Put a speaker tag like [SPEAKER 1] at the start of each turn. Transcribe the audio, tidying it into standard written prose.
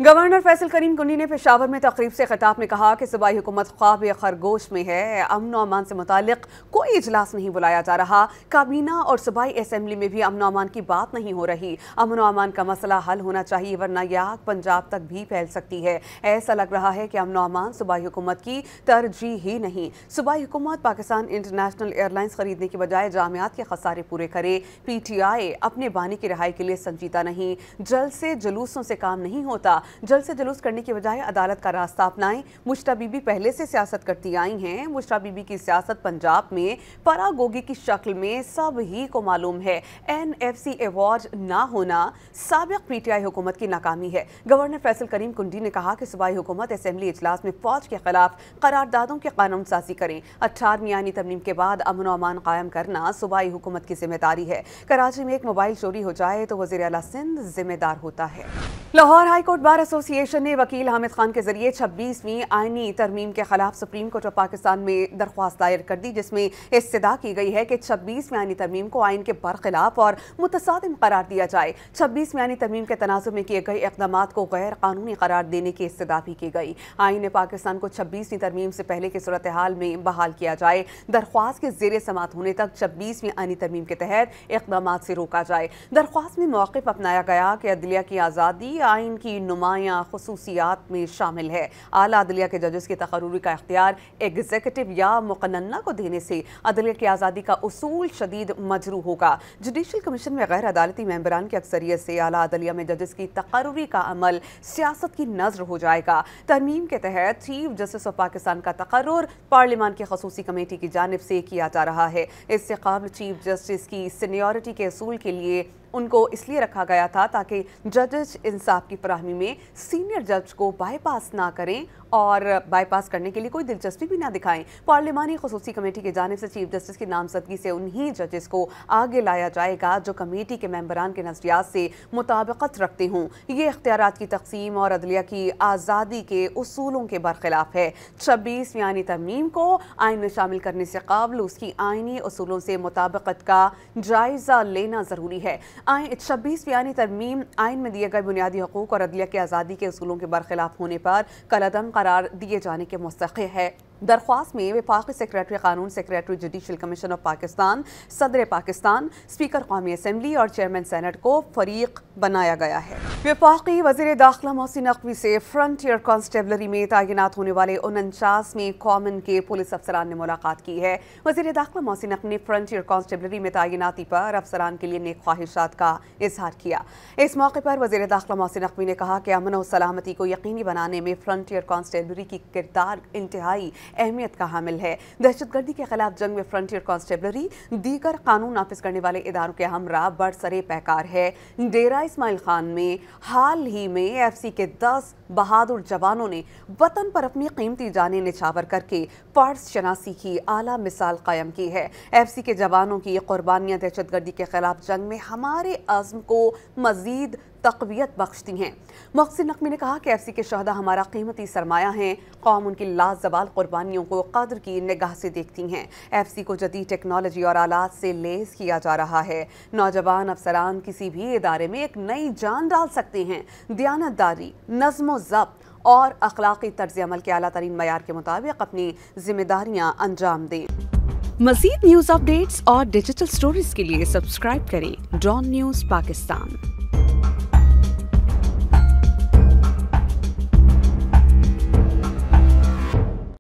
[SPEAKER 1] Governor Faisal करीम कुंडी ने पेशावर में तकरीब से खिताब में कहा कि सूबाई हुकूमत ख्वाब खरगोश में है। अमन और अमान से मुतालिक कोई इजलास नहीं बुलाया जा रहा। काबीना और सूबाई असम्बली में भी अमन और अमान की बात नहीं हो रही। अमन और अमान का मसला हल होना चाहिए, वरना यह आग पंजाब तक भी फैल सकती है। ऐसा लग रहा है कि अमन और अमान सूबाई हुकूमत की तरजीह ही नहीं। सूबाई हुकूमत पाकिस्तान इंटरनेशनल एयरलाइंस खरीदने की बजाय जामियात के खसारे पूरे करे। PTI अपने बानी की रिहाई के लिए संजीदा नहीं। जल्द से जुलूसों से काम नहीं होता। जल्द से जुलूस करने की बजाय अदालत का रास्ता अपनाएं। मुश्ता बीबी पहले से सियासत करती आई हैं। मुश्ता बीबी की सियासत पंजाब में परागोगी की शक्ल में सब ही को मालूम है। NFC अवार्ड ना होना साबिक PTI हुकूमत की नाकामी है। गवर्नर फैसल करीम कुंडी ने कहा कि सूबाई हुकूमत असेंबली इजलास में फौज के खिलाफ करारदादों की कानून साजी करें। 18वीं आईनी तरमीम के बाद अमन और अमान कायम करना सूबाई हुकूमत की जिम्मेदारी है। कराची में एक मोबाइल चोरी हो जाए तो वज़ीर आला सिंध जिम्मेदार होता है। Lahore high court bar association ने वकील हामिद खान के जरिए 26वीं आईनी तरमीम के खिलाफ सुप्रीम कोर्ट ऑफ पाकिस्तान में दरख्वास्त दायर कर दी, जिसमें इस्तदा की गई है कि 26वीं आईनी तरमीम को आइन के बरखिलाफ और मुतसादिम करार दिया जाए। 26वीं आईनी तरमीम के तनाजुर में किए गए इक़दामात को गैर कानूनी करार देने की इस्तदा भी की गई। आइन पाकिस्तान को 26वीं तरमीम से पहले की सूरत हाल में बहाल किया जाए। दरख्वास्त के ज़ेर समात होने तक 26वीं आईनी तरमीम के तहत इक़दामात से रोका जाए। दरख्वास्त में मौक़िफ़ अपनाया गया कि अदलिया की आज़ादी आइन की नुमायां खुसूसियात में शामिल है। आला अदलिया के जजेस की तकर्रुरी का इख्तियार एग्जीक्यूटिव या मुक़न्ना को देने से अदलिया की आज़ादी का उसूल शदीद मजरू होगा। जुडिशल कमीशन में गैर अदालती मेंबरान की अक्सरियत से आला अदलिया में जजेस की तकर्रुरी का अमल सियासत की नज़र हो जाएगा। तरमीम के तहत चीफ जस्टिस ऑफ पाकिस्तान का तकर्रुर पार्लियामान की खसूसी कमेटी की जानिब से किया जा रहा है। इससे क़ब्ल चीफ जस्टिस की सीनियरिटी के असूल के लिए उनको इसलिए रखा गया था ताकि जजेस इंसाफ की फराहमी में सीनियर जज को बाईपास ना करें और बाईपास करने के लिए कोई दिलचस्पी भी ना दिखाएं। पार्लिमानी खसूसी कमेटी की जानिब से चीफ जस्टिस की नामजदगी से उन्हीं जजेस को आगे लाया जाएगा जो कमेटी के मेंबरान के नज़रियात से मुताबिकत रखते हों। ये इख्तियारात की तकसीम और अदलिया की आज़ादी के उसूलों के बरखिलाफ है। 26वीं आईनी तरमीम को आइन में शामिल करने से कबल उसकी आइनी उसूलों से मुताबिकत का जायज़ा लेना ज़रूरी है। 26वीं आईनी तरमीम आइन में दिए गए बुनियादी हकूक़ और अदलिया की आज़ादी के उसूलों के बरखिलाफ होने पर कलअदम करार दिए जाने के मुस्तहिक़ है। दरख्वास्त में वफाकी सेक्रेटरी कानून, secretary judicial commission of Pakistan, सदर पाकिस्तान, स्पीकर कौमी असम्बली और चेयरमैन सेनेट को फरीक बनाया गया है। वफाकी वज़ीर दाखिला मोहसिन नकवी से फ्रंटियर कांस्टेबलरी में तैनात होने वाले 49वें कॉमन के पुलिस अफसरान ने मुलाकात की है। वज़ीर दाखिला मोहसिन नकवी ने फ्रंटियर कांस्टेबलरी में तैनाती पर अफसरान के लिए नेक ख्वाहिशात का इजहार किया। इस मौके पर वज़ीर दाखिला मोहसिन नकवी ने कहा कि अमन और सलामती को यकीनी बनाने में फ्रंटियर कांस्टेबलरी की किरदार इंतहाई अहमियत का हामिल है। दहशतगर्दी के खिलाफ जंग में फ्रंटियर कांस्टेबलरी दीगर कानून नाफिज करने वाले इदारों के हमरा बरसरे पैकार है। डेरा इस्माइल खान में हाल ही में FC के 10 बहादुर जवानों ने वतन पर अपनी कीमती जानें निछावर करके फर्ज शनासी की आला मिसाल कायम की है। FC के जवानों की कुर्बानियां दहशतगर्दी के खिलाफ जंग में हमारे अज़्म को मजीद तक़वियत बख्शती हैं। मोहसिन नकवी ने कहा कि FC के शहदा हमारा कीमती सरमाया हैं। कौम उनकी लाजवाल कुर्बानियों को कद्र की निगाह से देखती हैं। FC को जदीद टेक्नोलॉजी और आलात से लेस किया जा रहा है। नौजवान अफसरान किसी भी इदारे में एक नई जान डाल सकते हैं। दियानतदारी, नज़्म ज़ब्त और अखलाकी तर्ज अमल के आला तरीन मयार के मुताबिक अपनी जिम्मेदारियां अंजाम दें।
[SPEAKER 2] मज़ीद न्यूज़ अपडेट्स और डिजिटल स्टोरीज के लिए सब्सक्राइब करें डॉन न्यूज़ पाकिस्तान।